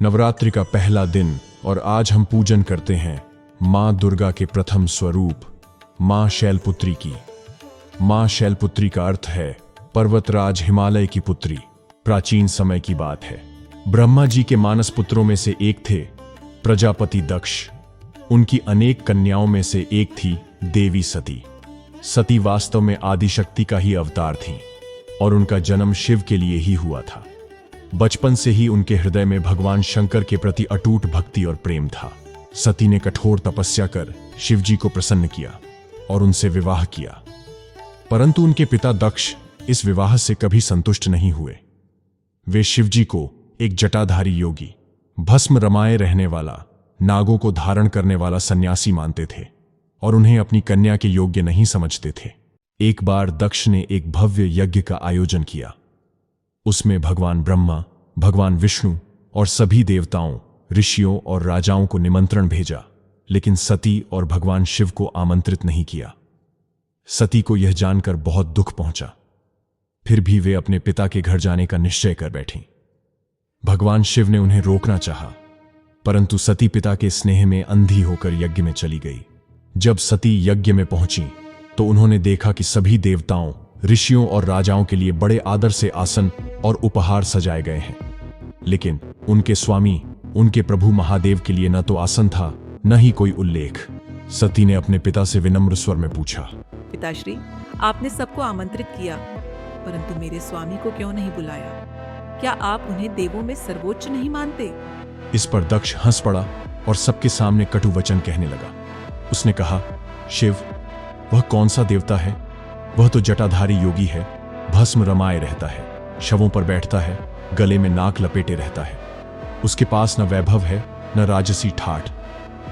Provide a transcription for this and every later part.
नवरात्रि का पहला दिन और आज हम पूजन करते हैं मां दुर्गा के प्रथम स्वरूप मां शैलपुत्री की। मां शैलपुत्री का अर्थ है पर्वतराज हिमालय की पुत्री। प्राचीन समय की बात है। ब्रह्मा जी के मानस पुत्रों में से एक थे प्रजापति दक्ष। उनकी अनेक कन्याओं में से एक थी देवी सती। सती वास्तव में आदिशक्ति का ही अवतार थी और उनका जन्म शिव के लिए ही हुआ था। बचपन से ही उनके हृदय में भगवान शंकर के प्रति अटूट भक्ति और प्रेम था। सती ने कठोर तपस्या कर शिव जी को प्रसन्न किया और उनसे विवाह किया, परंतु उनके पिता दक्ष इस विवाह से कभी संतुष्ट नहीं हुए। वे शिव जी को एक जटाधारी योगी, भस्म रमाए रहने वाला, नागों को धारण करने वाला सन्यासी मानते थे और उन्हें अपनी कन्या के योग्य नहीं समझते थे। एक बार दक्ष ने एक भव्य यज्ञ का आयोजन किया। उसमें भगवान ब्रह्मा, भगवान विष्णु और सभी देवताओं, ऋषियों और राजाओं को निमंत्रण भेजा, लेकिन सती और भगवान शिव को आमंत्रित नहीं किया। सती को यह जानकर बहुत दुख पहुंचा। फिर भी वे अपने पिता के घर जाने का निश्चय कर बैठीं। भगवान शिव ने उन्हें रोकना चाहा, परंतु सती पिता के स्नेह में अंधी होकर यज्ञ में चली गई। जब सती यज्ञ में पहुंची तो उन्होंने देखा कि सभी देवताओं, ऋषियों और राजाओं के लिए बड़े आदर से आसन और उपहार सजाए गए हैं, लेकिन उनके स्वामी, उनके प्रभु महादेव के लिए न तो आसन था न ही कोई उल्लेख। सती ने अपने पिता से विनम्र स्वर में पूछा, पिताश्री, आपने सबको आमंत्रित किया, परंतु मेरे स्वामी को क्यों नहीं बुलाया? क्या आप उन्हें देवों में सर्वोच्च नहीं मानते? इस पर दक्ष हंस पड़ा और सबके सामने कटु वचन कहने लगा। उसने कहा, शिव, वह कौन सा देवता है? वह तो जटाधारी योगी है, भस्म रमाए रहता है, शवों पर बैठता है, गले में नाक लपेटे रहता है। उसके पास न वैभव है न राजसी ठाठ।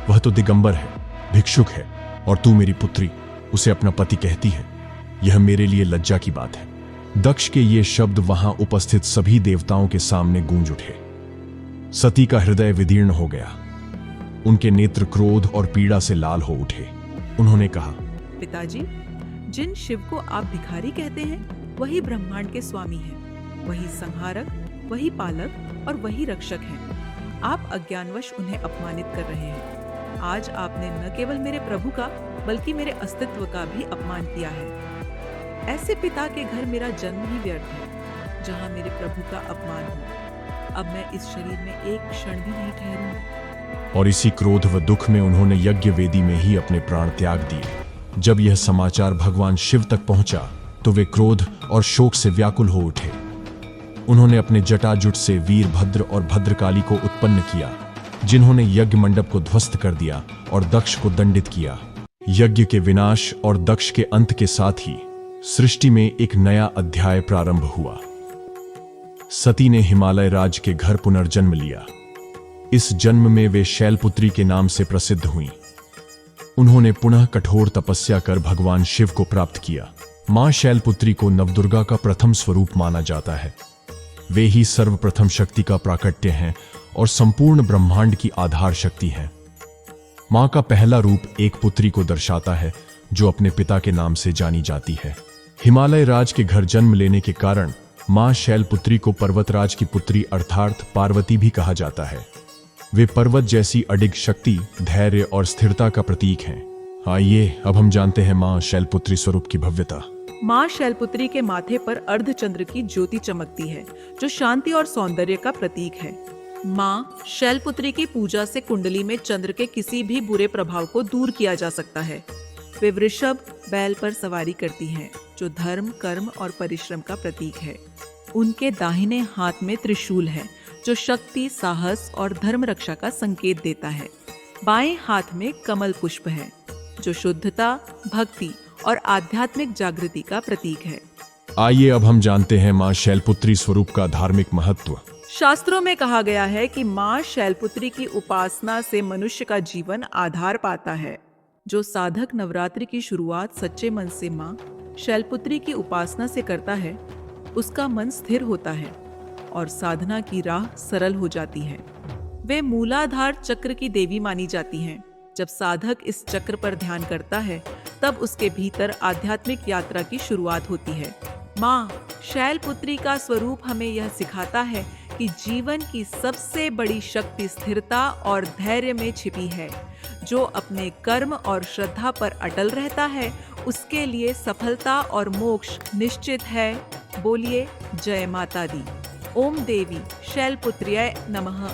वह तो दिगंबर है, भिक्षुक है, और तू मेरी पुत्री उसे अपना पति कहती है। यह मेरे लिए लज्जा की बात है। दक्ष के ये शब्द वहां उपस्थित सभी देवताओं के सामने गूंज उठे। सती का हृदय विदीर्ण हो गया। उनके नेत्र क्रोध और पीड़ा से लाल हो उठे। उन्होंने कहा, पिताजी, जिन शिव को आप भिखारी कहते हैं, वही ब्रह्मांड के स्वामी हैं, वही संहारक, वही पालक और वही रक्षक हैं। आप अज्ञानवश उन्हें अपमानित कर रहे हैं। आज आपने न केवल मेरे प्रभु का बल्कि मेरे अस्तित्व का भी अपमान किया है। ऐसे पिता के घर मेरा जन्म ही व्यर्थ है, जहाँ मेरे प्रभु का अपमान हो। अब मैं इस शरीर में एक क्षण भी नहीं ठहरूंगा। और इसी क्रोध व दुख में उन्होंने यज्ञ वेदी में ही अपने प्राण त्याग दिए। जब यह समाचार भगवान शिव तक पहुंचा तो वे क्रोध और शोक से व्याकुल हो उठे। उन्होंने अपने जटाजुट से वीरभद्र और भद्रकाली को उत्पन्न किया, जिन्होंने यज्ञ मंडप को ध्वस्त कर दिया और दक्ष को दंडित किया। यज्ञ के विनाश और दक्ष के अंत के साथ ही सृष्टि में एक नया अध्याय प्रारंभ हुआ। सती ने हिमालय राज के घर पुनर्जन्म लिया। इस जन्म में वे शैलपुत्री के नाम से प्रसिद्ध हुईं। उन्होंने पुनः कठोर तपस्या कर भगवान शिव को प्राप्त किया। मां शैलपुत्री को नवदुर्गा का प्रथम स्वरूप माना जाता है। वे ही सर्वप्रथम शक्ति का प्राकट्य हैं और संपूर्ण ब्रह्मांड की आधार शक्ति हैं। मां का पहला रूप एक पुत्री को दर्शाता है जो अपने पिता के नाम से जानी जाती है। हिमालय राज के घर जन्म लेने के कारण मां शैलपुत्री को पर्वतराज की पुत्री अर्थात पार्वती भी कहा जाता है। वे पर्वत जैसी अडिग शक्ति, धैर्य और स्थिरता का प्रतीक हैं। आइए अब हम जानते हैं मां शैलपुत्री स्वरूप की भव्यता। मां शैलपुत्री के माथे पर अर्धचंद्र की ज्योति चमकती है, जो शांति और सौंदर्य का प्रतीक है। मां शैलपुत्री की पूजा से कुंडली में चंद्र के किसी भी बुरे प्रभाव को दूर किया जा सकता है। वे वृषभ बैल पर सवारी करती हैं, जो धर्म, कर्म और परिश्रम का प्रतीक है। उनके दाहिने हाथ में त्रिशूल है, जो शक्ति, साहस और धर्म रक्षा का संकेत देता है। बाएं हाथ में कमल पुष्प है, जो शुद्धता, भक्ति और आध्यात्मिक जागृति का प्रतीक है। आइए अब हम जानते हैं मां शैलपुत्री स्वरूप का धार्मिक महत्व। शास्त्रों में कहा गया है कि मां शैलपुत्री की उपासना से मनुष्य का जीवन आधार पाता है। जो साधक नवरात्रि की शुरुआत सच्चे मन से मां शैलपुत्री की उपासना से करता है, उसका मन स्थिर होता है और साधना की राह सरल हो जाती है। वे मूलाधार चक्र की देवी मानी जाती हैं। जब साधक इस चक्र पर ध्यान करता है, तब उसके भीतर आध्यात्मिक यात्रा की शुरुआत होती है। माँ शैलपुत्री का स्वरूप हमें यह सिखाता है कि जीवन की सबसे बड़ी शक्ति स्थिरता और धैर्य में छिपी है। जो अपने कर्म और श्रद्धा पर अटल रहता है, उसके लिए सफलता और मोक्ष निश्चित है। बोलिए जय माता दी। ओम देवी शैलपुत्र्यै नमः।